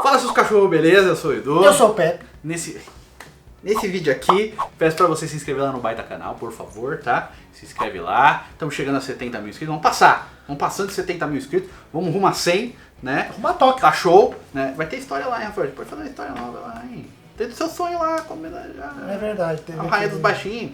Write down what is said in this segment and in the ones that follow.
Fala seus cachorros, beleza? Eu sou o Edu. Eu sou o Pepe. Nesse vídeo aqui, peço pra você se inscrever lá no Baita Canal, por favor, tá? Se inscreve lá. Estamos chegando a 70 mil inscritos. Vamos passando de 70 mil inscritos. Vamos rumo a 100, né? Rumo a toque. Tá show, né? Vai ter história lá, hein, Rafael? Pode fazer uma história nova lá, hein? Tem do seu sonho lá, como É verdade. Teve a Rainha dos Baixinhos.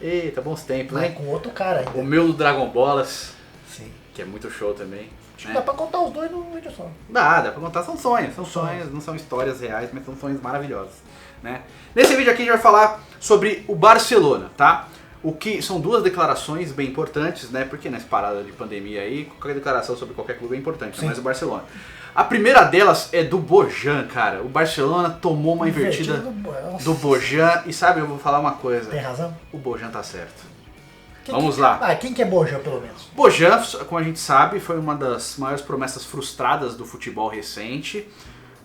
Eita, bons tempos, né? Com outro cara ainda. O meu do Dragon Ballas, Sim. que é muito show também. Acho que dá pra contar os dois no vídeo só. Dá pra contar, são sonhos, não são histórias reais, mas são sonhos maravilhosos, né? Nesse vídeo aqui a gente vai falar sobre o Barcelona, tá? O que são duas declarações bem importantes, né? Porque nessa parada de pandemia aí, qualquer declaração sobre qualquer clube é importante, Sim. mas o Barcelona. A primeira delas é do Bojan, cara. O Barcelona tomou uma invertida do Bojan e sabe, eu vou falar uma coisa. Tem razão? O Bojan tá certo. Vamos lá. Quem que é Bojan, pelo menos? Bojan, como a gente sabe, foi uma das maiores promessas frustradas do futebol recente.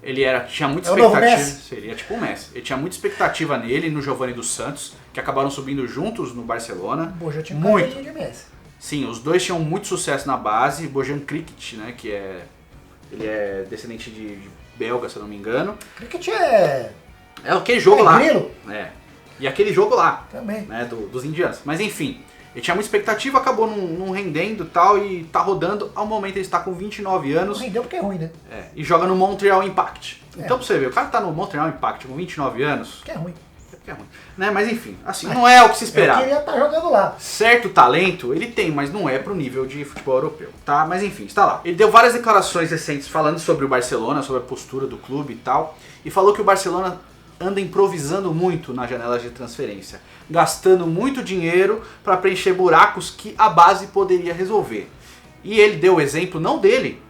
Ele tinha muita expectativa. Seria tipo o Messi. Ele tinha muita expectativa nele e no Giovanni dos Santos, que acabaram subindo juntos no Barcelona. Bojan tinha muito de Messi. Sim, os dois tinham muito sucesso na base. Bojan Krikic, né, que ele é descendente de belga, se eu não me engano. Krikic é aquele jogo lá. Grilo. É. E aquele jogo lá. Também. Né, dos indianos. Mas enfim. Ele tinha muita expectativa, acabou não rendendo e tal, e tá rodando. Ao momento ele está com 29 anos. Não rendeu porque é ruim, né? E joga no Montreal Impact. Então pra você ver, o cara tá no Montreal Impact com 29 anos. Que é ruim. É ruim. Né? Mas enfim, assim, não é o que se esperava. Eu queria estar jogando lá. Certo talento ele tem, mas não é pro nível de futebol europeu, tá? Mas enfim, está lá. Ele deu várias declarações recentes falando sobre o Barcelona, sobre a postura do clube e tal. E falou que o Barcelona anda improvisando muito nas janelas de transferência, gastando muito dinheiro para preencher buracos que a base poderia resolver. E ele deu o exemplo não dele.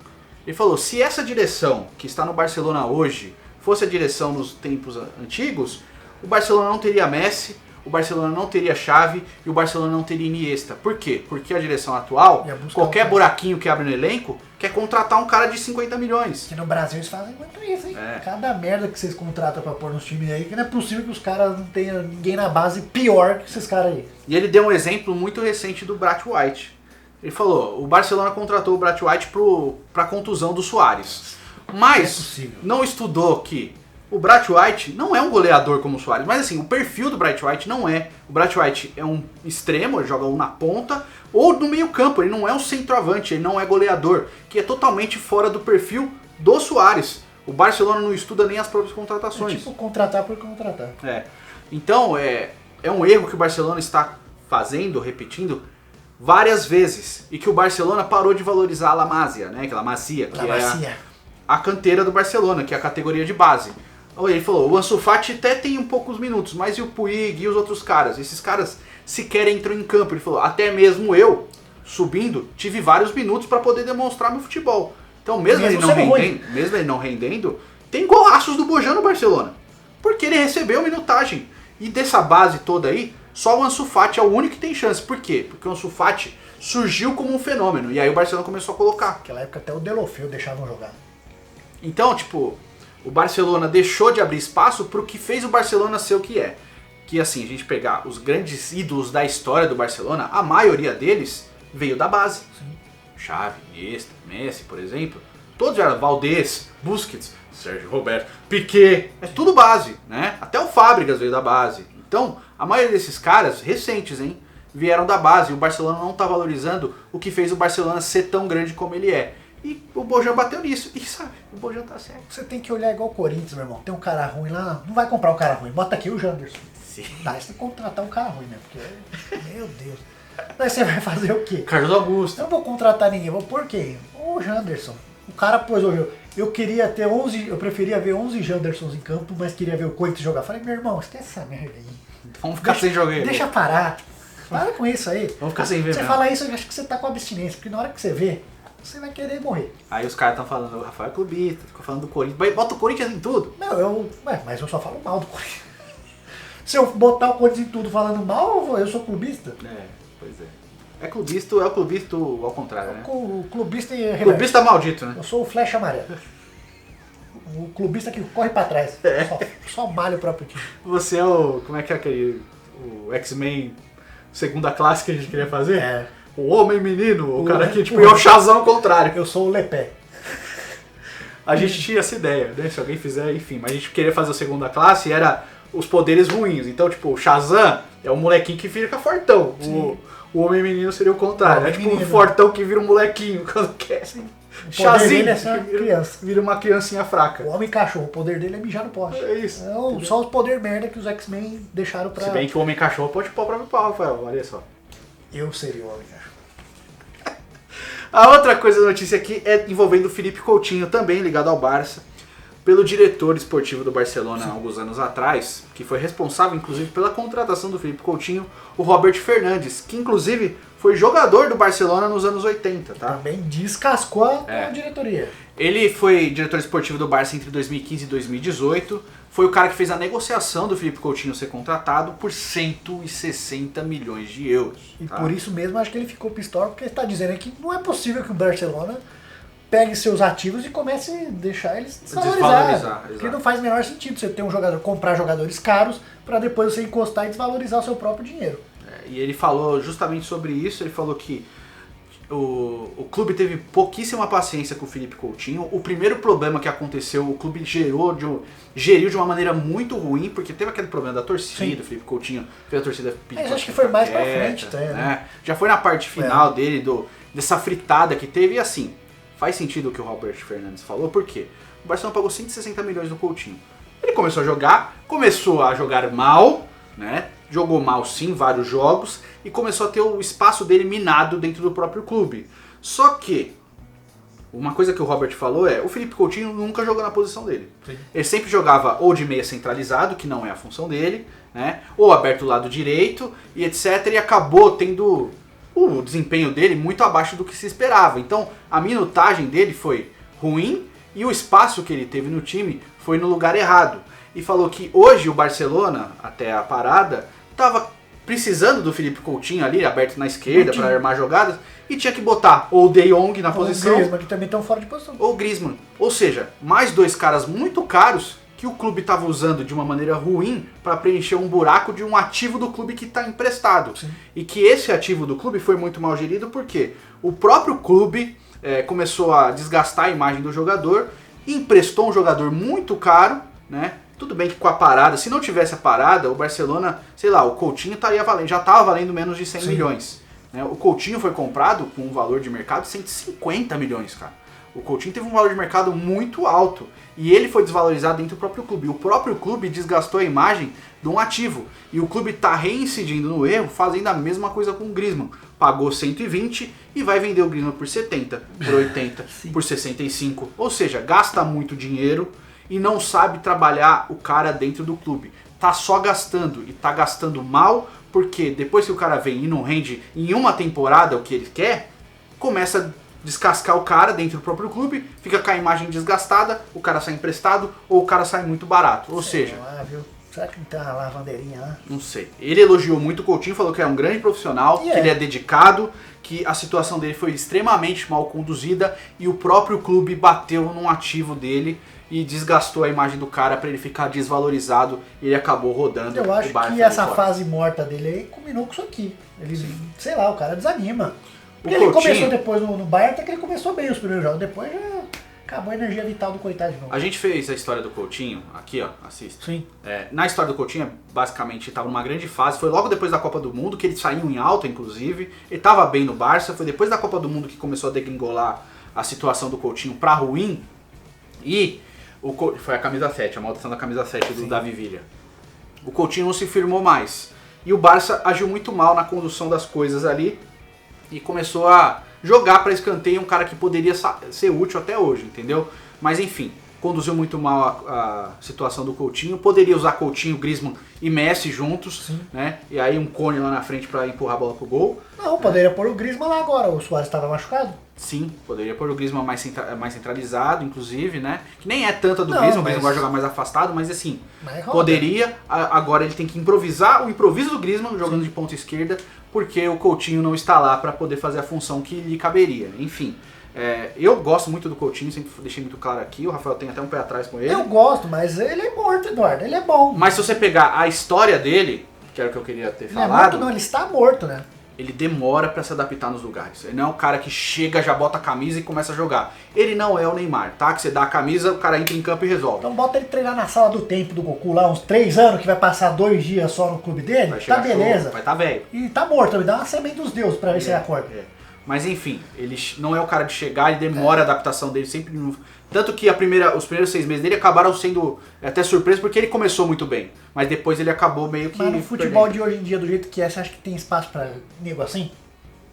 Ele falou, se essa direção que está no Barcelona hoje fosse a direção nos tempos antigos, o Barcelona não teria Messi, o Barcelona não teria Xavi e o Barcelona não teria Iniesta. Por quê? Porque a direção atual, qualquer buraquinho que abre no elenco, quer contratar um cara de 50 milhões. Que no Brasil eles fazem muito isso, hein? É. Cada merda que vocês contratam pra pôr nos times aí, que não é possível que os caras não tenham ninguém na base pior que esses caras aí. E ele deu um exemplo muito recente do Brat White. Ele falou, o Barcelona contratou o Brat White pra contusão do Suárez. Mas não estudou que o Brat White não é um goleador como o Suárez, mas assim, o perfil do Brat White não é. O Brat White é um extremo, ele joga um na ponta, ou no meio campo, ele não é um centroavante, ele não é goleador, que é totalmente fora do perfil do Suárez. O Barcelona não estuda nem as próprias contratações. É tipo contratar por contratar. Então, é um erro que o Barcelona está fazendo, repetindo, várias vezes. E que o Barcelona parou de valorizar a La Masia, né? Aquela Masia, que é a canteira do Barcelona, que é a categoria de base. Ele falou, o Ansu Fati até tem um poucos minutos, mas e o Puig e os outros caras? Esses caras sequer entram em campo. Ele falou, até mesmo eu, subindo, tive vários minutos para poder demonstrar meu futebol. Então mesmo ele não rendendo, tem golaços do Bojan no Barcelona. Porque ele recebeu minutagem. E dessa base toda aí, só o Ansu Fati é o único que tem chance. Por quê? Porque o Ansu Fati surgiu como um fenômeno. E aí o Barcelona começou a colocar. Naquela época até o Delofeu deixavam jogar. Então, tipo, o Barcelona deixou de abrir espaço pro que fez o Barcelona ser o que é. Que assim, a gente pegar os grandes ídolos da história do Barcelona, a maioria deles veio da base. Sim. Xavi, Iniesta, Messi, por exemplo. Todos já, Valdés, Busquets, Sérgio Roberto, Piqué, é tudo base, né? Até o Fábricas veio da base. Então, a maioria desses caras, recentes, hein, vieram da base. E o Barcelona não tá valorizando o que fez o Barcelona ser tão grande como ele é. E o Bojan bateu nisso. E sabe, o Bojan tá certo. Você tem que olhar igual o Corinthians, meu irmão. Tem um cara ruim lá, não vai comprar um cara ruim. Bota aqui o Janderson. Sim. Dá, você tem que contratar um cara ruim, né? Porque, meu Deus. Daí você vai fazer o quê? Carlos Augusto. Eu não vou contratar ninguém, vou pôr quem? O Janderson. O cara pôs hoje. Eu queria ter 11, eu preferia ver 11 Jandersons em campo, mas queria ver o Corinthians jogar. Falei, meu irmão, esquece essa merda aí. Vamos ficar sem jogar. Deixa parar. Para com isso aí. Vamos ficar sem ver. Você fala isso, eu acho que você tá com abstinência, porque na hora que você vê, você vai querer morrer. Aí os caras estão falando, o Rafael é clubista, ficou falando do Corinthians. Bota o Corinthians em tudo. Não, mas eu só falo mal do Corinthians. Se eu botar o Corinthians em tudo falando mal, eu sou clubista? Pois é. É o clubista ao contrário, né? O clubista e clubista maldito, né? Eu sou o flecha amarela. O clubista que corre pra trás. Só malha o próprio time. Você é o... Como é que é aquele... O X-Men segunda classe que a gente queria fazer? O homem menino, o cara que tipo, é o Shazam ao contrário. Eu sou o Lepé. A gente tinha essa ideia, né? Se alguém fizer, enfim. Mas a gente queria fazer a segunda classe e era os poderes ruins. Então, tipo, o Shazam é um molequinho que fica fortão. O homem menino seria o contrário. É tipo um fortão que vira um molequinho quando quer. Assim. Chazinho vira uma criancinha fraca. O homem cachorro, o poder dele é mijar no poste. É isso. Não, só o poder merda que os X-Men deixaram pra... Se bem que o homem cachorro pode pôr o próprio pau, Rafael. Olha só. Eu seria o homem cachorro. A outra coisa da notícia aqui é envolvendo o Felipe Coutinho, também ligado ao Barça, pelo diretor esportivo do Barcelona há alguns anos atrás, que foi responsável inclusive pela contratação do Felipe Coutinho, o Robert Fernandes, que inclusive foi jogador do Barcelona nos anos 80, tá? Também descascou a diretoria. Ele foi diretor esportivo do Barça entre 2015 e 2018, foi o cara que fez a negociação do Felipe Coutinho ser contratado por 160 milhões de euros. E por isso mesmo acho que ele ficou pistola, porque ele está dizendo que não é possível que o Barcelona pegue seus ativos e comece a deixar eles desvalorizar. Porque não faz o menor sentido você ter um jogador, comprar jogadores caros para depois você encostar e desvalorizar o seu próprio dinheiro. E ele falou justamente sobre isso, ele falou que o clube teve pouquíssima paciência com o Felipe Coutinho. O primeiro problema que aconteceu, o clube geriu de uma maneira muito ruim, porque teve aquele problema da torcida, do Felipe Coutinho fez a torcida pedir. Acho que foi mais pra frente, né? Já foi na parte final dele, dessa fritada que teve, e assim, faz sentido o que o Robert Fernandes falou, porque o Barcelona pagou 160 milhões no Coutinho. Ele começou a jogar mal, né? Jogou mal sim, vários jogos, e começou a ter o espaço dele minado dentro do próprio clube. Só que, uma coisa que o Robert falou é, o Felipe Coutinho nunca jogou na posição dele. Sim. Ele sempre jogava ou de meia centralizado, que não é a função dele, né? Ou aberto do lado direito, e etc. E acabou tendo o desempenho dele muito abaixo do que se esperava. Então, a minutagem dele foi ruim, e o espaço que ele teve no time foi no lugar errado. E falou que hoje o Barcelona, até a parada, estava precisando do Felipe Coutinho ali, aberto na esquerda para armar jogadas, e tinha que botar ou o De Jong na posição, ou o Griezmann, que também estão fora de posição. Ou o Griezmann. Ou seja, mais dois caras muito caros que o clube estava usando de uma maneira ruim para preencher um buraco de um ativo do clube que está emprestado. Sim. E que esse ativo do clube foi muito mal gerido porque o próprio clube começou a desgastar a imagem do jogador, emprestou um jogador muito caro, né? Tudo bem que com a parada, se não tivesse a parada, o Barcelona, sei lá, o Coutinho já estava valendo menos de 100 milhões. Né? O Coutinho foi comprado com um valor de mercado de 150 milhões, cara. O Coutinho teve um valor de mercado muito alto e ele foi desvalorizado dentro do próprio clube. O próprio clube desgastou a imagem de um ativo e o clube está reincidindo no erro, fazendo a mesma coisa com o Griezmann. Pagou 120 e vai vender o Griezmann por 70, por 80, por 65. Ou seja, gasta muito dinheiro e não sabe trabalhar o cara dentro do clube. Tá só gastando, e tá gastando mal, porque depois que o cara vem e não rende em uma temporada o que ele quer, começa a descascar o cara dentro do próprio clube, fica com a imagem desgastada, o cara sai emprestado, ou o cara sai muito barato. Ou seja... viu? Será que não tem uma lavandeirinha lá? Não sei. Ele elogiou muito o Coutinho, falou que é um grande profissional, que ele é dedicado, que a situação dele foi extremamente mal conduzida, e o próprio clube bateu num ativo dele, e desgastou a imagem do cara para ele ficar desvalorizado e ele acabou rodando. Eu acho que essa fase morta dele aí combinou com isso aqui. Ele, sei lá, o cara desanima. Porque ele começou depois no Bayern, até que ele começou bem os primeiros jogos, depois já acabou a energia vital do coitado de novo. A gente fez a história do Coutinho, aqui ó, assista. Sim. Na história do Coutinho, basicamente, estava numa grande fase, foi logo depois da Copa do Mundo, que ele saiu em alta, inclusive, ele estava bem no Barça, foi depois da Copa do Mundo que começou a degringolar a situação do Coutinho pra ruim, e... foi a camisa 7, a maldição da camisa 7 do Davi Villa. O Coutinho não se firmou mais. E o Barça agiu muito mal na condução das coisas ali e começou a jogar para escanteio um cara que poderia ser útil até hoje, entendeu? Mas enfim, conduziu muito mal a situação do Coutinho. Poderia usar Coutinho, Griezmann e Messi juntos, né? E aí um Cone lá na frente para empurrar a bola pro gol. Não, poderia pôr o Griezmann lá agora, o Suárez estava machucado. Sim, poderia pôr o Griezmann mais centralizado, inclusive, né? Que nem é tanta do Griezmann, o Griezmann vai jogar mais afastado, mas assim, poderia. Agora ele tem que improvisar o improviso do Griezmann jogando de ponta esquerda, porque o Coutinho não está lá para poder fazer a função que lhe caberia. Enfim, eu gosto muito do Coutinho, sempre deixei muito claro aqui, o Rafael tem até um pé atrás com ele. Eu gosto, mas ele é morto, Eduardo, ele é bom. Mas se você pegar a história dele, que era o que eu queria ter falado... Não é morto não, ele está morto, né? ele demora pra se adaptar nos lugares. Ele não é um cara que chega, já bota a camisa e começa a jogar. Ele não é o Neymar, tá? Que você dá a camisa, o cara entra em campo e resolve. Então bota ele treinar na sala do tempo do Goku lá, uns 3 anos, que vai passar 2 dias só no clube dele, tá beleza. Show, vai tá velho. E tá morto, me dá uma semente dos deuses pra ver se ele acorda. Mas enfim, ele não é o cara de chegar, ele demora a adaptação dele sempre. Tanto que os primeiros 6 meses dele acabaram sendo até surpresa porque ele começou muito bem. Mas depois ele acabou meio que. Mas no futebol de hoje em dia, do jeito que é, você acha que tem espaço pra nego assim?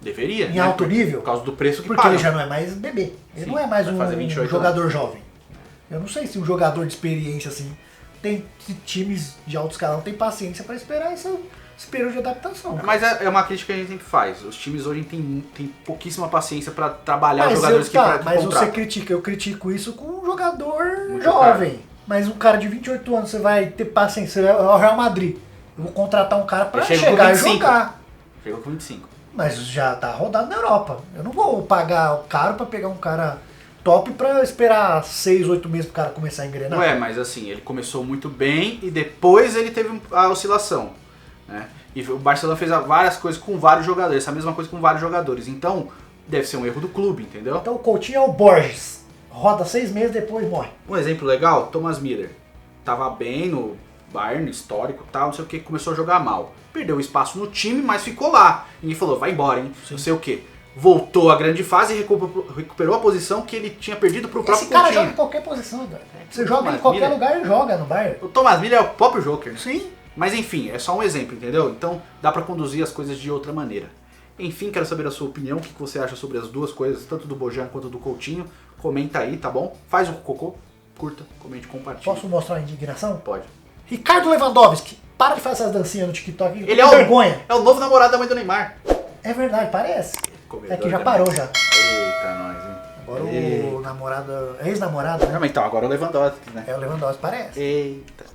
Deveria. Em alto nível? Por causa do preço que porque paga. ele já não é mais bebê. Ele não é mais um jogador jovem. Eu não sei se um jogador de experiência assim tem times de alto escalão tem paciência pra esperar esse período de adaptação. Mas é uma crítica que a gente sempre faz. Os times hoje tem pouquíssima paciência pra trabalhar os jogadores que Mas você critica, eu critico isso com um jogador muito jovem. Caro. Mas um cara de 28 anos, você vai ter paciência, você vai ao Real Madrid. Eu vou contratar um cara pra chegar e jogar. Chegou com 25. Mas já tá rodado na Europa. Eu não vou pagar caro pra pegar um cara top pra esperar 6, 8 meses pro cara começar a engrenar. Não é, mas assim, ele começou muito bem e depois ele teve a oscilação. Né? E o Barcelona fez várias coisas com vários jogadores, essa mesma coisa com vários jogadores. Então, deve ser um erro do clube, entendeu? Então o Coutinho é o Borges. Roda 6 meses, depois morre. Um exemplo legal, Thomas Müller. Tava bem no Bayern, histórico e tal, não sei o que, começou a jogar mal. Perdeu espaço no time, mas ficou lá. Ninguém falou, vai embora, hein? Sim. Não sei o que. Voltou à grande fase e recuperou a posição que ele tinha perdido pro próprio Coutinho. Esse cara joga em qualquer posição, cara. Você joga em qualquer lugar e joga no Bayern. O Thomas Müller é o próprio Joker. Sim. Mas enfim, é só um exemplo, entendeu? Então dá pra conduzir as coisas de outra maneira. Enfim, quero saber a sua opinião, o que você acha sobre as duas coisas, tanto do Bojan quanto do Coutinho. Comenta aí, tá bom? Faz o cocô, curta, comente, compartilhe. Posso mostrar a indignação? Pode. Ricardo Lewandowski, para de fazer essas dancinhas no TikTok. Ele é vergonha. É o novo namorado da mãe do Neymar. É verdade, parece. Comedor é que já parou já. Eita, nós, hein? Agora o namorado, ex-namorado, né? Então, agora o Lewandowski, né? É, o Lewandowski parece. Eita.